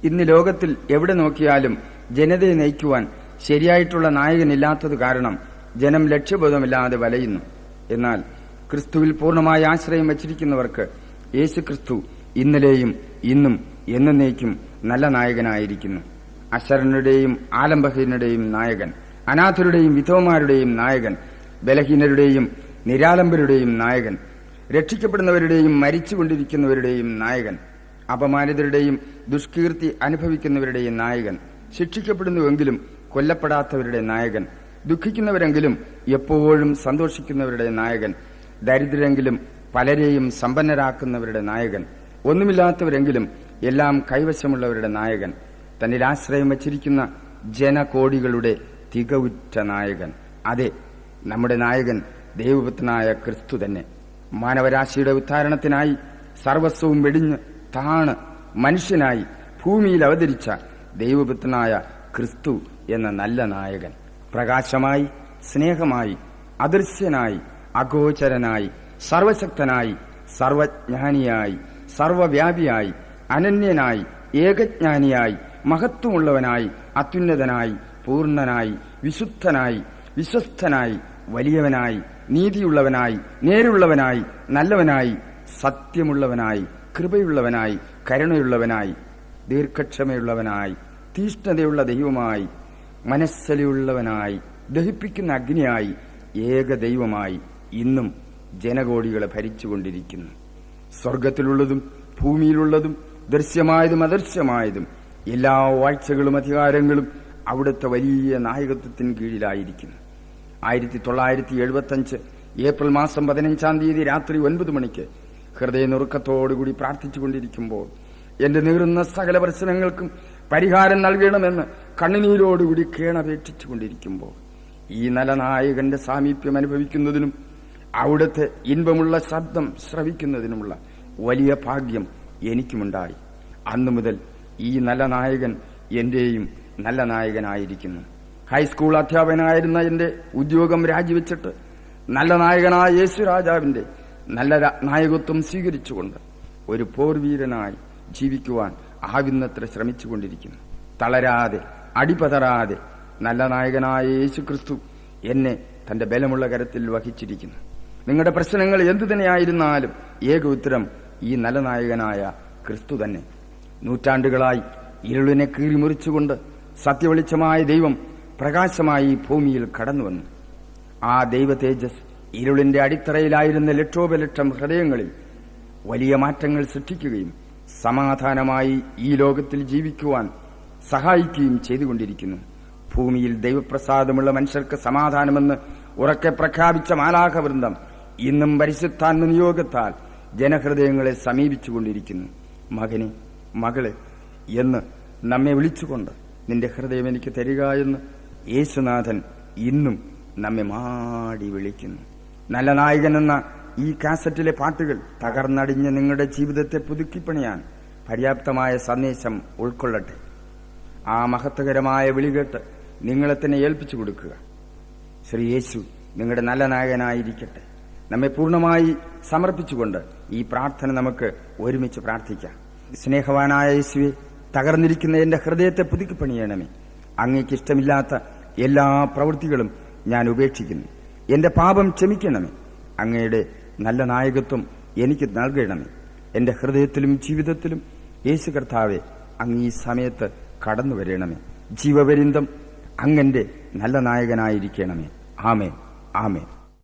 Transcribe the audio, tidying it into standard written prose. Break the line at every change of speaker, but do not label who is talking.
ഇന്ന് ലോകത്തിൽ എവിടെ നോക്കിയാലും ജനതയെ നയിക്കുവാൻ ശരിയായിട്ടുള്ള നായകനില്ലാത്തത് കാരണം ജനം ലക്ഷ്യബോധമില്ലാതെ വലയുന്നു. എന്നാൽ ക്രിസ്തുവിൽ പൂർണ്ണമായ ആശ്രയം വച്ചിരിക്കുന്നവർക്ക് യേശു ക്രിസ്തു ഇന്നലെയും ഇന്നും എന്നേക്കും നല്ല നായകനായിരിക്കുന്നു. അശരണരുടെയും ആലംബഹീനരുടെയും നായകൻ, അനാഥരുടെയും വിധവമാരുടെയും നായകൻ, ബലഹീനരുടെയും നിരാലംബരുടെയും നായകൻ, രക്ഷിക്കപ്പെടുന്നവരുടെയും മരിച്ചുകൊണ്ടിരിക്കുന്നവരുടെയും നായകൻ, അപമാനിതരുടെയും ദുഷ്കീർത്തി അനുഭവിക്കുന്നവരുടെയും നായകൻ, ശിക്ഷിക്കപ്പെടുന്നുവെങ്കിലും കൊല്ലപ്പെടാത്തവരുടെ നായകൻ, ദുഃഖിക്കുന്നവരെങ്കിലും എപ്പോഴും സന്തോഷിക്കുന്നവരുടെ നായകൻ, ദരിദ്രരെങ്കിലും പലരെയും സമ്പന്നരാക്കുന്നവരുടെ നായകൻ, ഒന്നുമില്ലാത്തവരെങ്കിലും എല്ലാം കൈവശമുള്ളവരുടെ നായകൻ, തന്നിൽ ആശ്രയം വച്ചിരിക്കുന്ന ജനകോടികളുടെ തികവുറ്റ നായകൻ. അതെ, നമ്മുടെ നായകൻ ദൈവപുത്രനായ ക്രിസ്തു തന്നെ. മാനവരാശിയുടെ ഉദ്ധാരണത്തിനായി സർവസ്വവും വെടിഞ്ഞ് താണ് മനുഷ്യനായി ഭൂമിയിൽ അവതരിച്ച ദൈവപുത്രനായ ക്രിസ്തു എന്ന നല്ല നായകൻ പ്രകാശമായി, സ്നേഹമായി, അദൃശ്യനായി, അഗോചരനായി, സർവശക്തനായി, സർവജ്ഞാനിയായി, സർവവ്യാപിയായി, അനന്യനായി, ഏകജ്ഞാനിയായി, മഹത്വമുള്ളവനായി, അത്യുന്നതനായി, പൂർണ്ണനായി, വിശുദ്ധനായി, വിശ്വസ്തനായി, വലിയവനായി, നീതിയുള്ളവനായി, നേരുള്ളവനായി, നല്ലവനായി, സത്യമുള്ളവനായി, കൃപയുള്ളവനായി, കരുണയുള്ളവനായി, ദീർഘക്ഷമയുള്ളവനായി, തീഷ്ണതയുള്ള ദൈവമായി, മനസ്സലിയുള്ളവനായി, ദഹിപ്പിക്കുന്ന അഗ്നിയായി, ഏക ദൈവമായി ഇന്നും ജനകോടികളെ ഭരിച്ചുകൊണ്ടിരിക്കുന്നു. സ്വർഗത്തിലുള്ളതും ഭൂമിയിലുള്ളതും ദൃശ്യമായതും അദൃശ്യമായതും എല്ലാ വാഴ്ചകളും അധികാരങ്ങളും അവിടുത്തെ വലിയ നായകത്വത്തിന് കീഴിലായിരിക്കുന്നു. 1975 ഏപ്രിൽ മാസം 15 രാത്രി 9 മണിക്ക് ഹൃദയനുറുക്കത്തോടുകൂടി പ്രാർത്ഥിച്ചുകൊണ്ടിരിക്കുമ്പോൾ എന്റെ നീറുന്ന സകല പ്രശ്നങ്ങൾക്കും പരിഹാരം നൽകണമെന്ന് കണ്ണുനീരോടുകൂടി കേണപേക്ഷിച്ചുകൊണ്ടിരിക്കുമ്പോൾ ഈ നല്ല നായകന്റെ സാമീപ്യം അനുഭവിക്കുന്നതിനും അവിടുത്തെ ഇൻപമുള്ള ശബ്ദം ശ്രവിക്കുന്നതിനുമുള്ള വലിയ ഭാഗ്യം എനിക്കുമുണ്ടായി. അന്നു മുതൽ ഈ നല്ല നായകൻ എന്റെയും നല്ല നായകനായിരിക്കുന്നു. ഹൈസ്കൂൾ അധ്യാപകനായിരുന്ന എന്റെ ഉദ്യോഗം രാജിവെച്ചിട്ട് നല്ല നായകനായ യേശു രാജാവിന്റെ നല്ല നായകത്വം സ്വീകരിച്ചുകൊണ്ട് ഒരു പോർവീരനായി ജീവിക്കുവാൻ ആവുന്നത്ര ശ്രമിച്ചുകൊണ്ടിരിക്കുന്നു. തളരാതെ, അടിപതറാതെ നല്ല നായകനായ യേശു ക്രിസ്തു എന്നെ തന്റെ ബലമുള്ള കരത്തിൽ വഹിച്ചിരിക്കുന്നു. നിങ്ങളുടെ പ്രശ്നങ്ങൾ എന്തു തന്നെയായിരുന്നാലും ഏക ഉത്തരം ഈ നല്ല നായകനായ ക്രിസ്തു തന്നെ. നൂറ്റാണ്ടുകളായി ഇരുളിനെ കീറിമുറിച്ചുകൊണ്ട് സത്യവെളിച്ചമായ ദൈവം പ്രകാശമായി ഭൂമിയിൽ കടന്നുവന്നു. ആ ദൈവ തേജസ് ഇരുളിന്റെ അടിത്തറയിലായിരുന്ന ലക്ഷോപലക്ഷം ഹൃദയങ്ങളിൽ വലിയ മാറ്റങ്ങൾ സൃഷ്ടിക്കുകയും സമാധാനമായി ഈ ലോകത്തിൽ ജീവിക്കുവാൻ സഹായിക്കുകയും ചെയ്തുകൊണ്ടിരിക്കുന്നു. ഭൂമിയിൽ ദൈവപ്രസാദമുള്ള മനുഷ്യർക്ക് സമാധാനമെന്ന് ഉറക്കെ പ്രഖ്യാപിച്ച മാലാഖവൃന്ദം ഇന്നും പരിശുദ്ധാത്മ നിയോഗത്താൽ ജനഹൃദയങ്ങളെ സമീപിച്ചുകൊണ്ടിരിക്കുന്നു. മകനെ, മകളെ എന്ന് നമ്മെ വിളിച്ചുകൊണ്ട് നിന്റെ ഹൃദയം എനിക്ക് തരിക എന്ന് യേശുനാഥൻ ഇന്നും നമ്മെ മാടി വിളിക്കുന്നു. നല്ല നായകൻ എന്ന ഈ കാസറ്റിലെ പാട്ടുകൾ തകർന്നടിഞ്ഞ് നിങ്ങളുടെ ജീവിതത്തെ പുതുക്കിപ്പണിയാൻ പര്യാപ്തമായ സന്ദേശം ഉൾക്കൊള്ളട്ടെ. ആ മഹത്വകരമായ വിളികേട്ട് നിങ്ങളെ തന്നെ ഏൽപ്പിച്ചു കൊടുക്കുക. ശ്രീ യേശു നിങ്ങളുടെ നല്ല നായകനായിരിക്കട്ടെ. നമ്മെ പൂർണ്ണമായി സമർപ്പിച്ചുകൊണ്ട് ഈ പ്രാർത്ഥന നമുക്ക് ഒരുമിച്ച് പ്രാർത്ഥിക്കാം. സ്നേഹവാനായ യേശുവെ, തകർന്നിരിക്കുന്ന എന്റെ ഹൃദയത്തെ പുതുക്കിപ്പണിയണമേ. അങ്ങേക്ക് ഇഷ്ടമില്ലാത്ത എല്ലാ പ്രവൃത്തികളും ഞാൻ ഉപേക്ഷിക്കുന്നു. എന്റെ പാപം ക്ഷമിക്കണമേ. അങ്ങയുടെ നല്ല നായകത്വം എനിക്ക് നൽകണമേ. എന്റെ ഹൃദയത്തിലും ജീവിതത്തിലും യേശു കർത്താവെ, അങ്ങ് ഈ സമയത്ത് കടന്നു വരണമേ. ജീവപര്യന്തം അങ്ങന്റെ നല്ല നായകനായിരിക്കണമേ. ആമേൻ, ആമേൻ.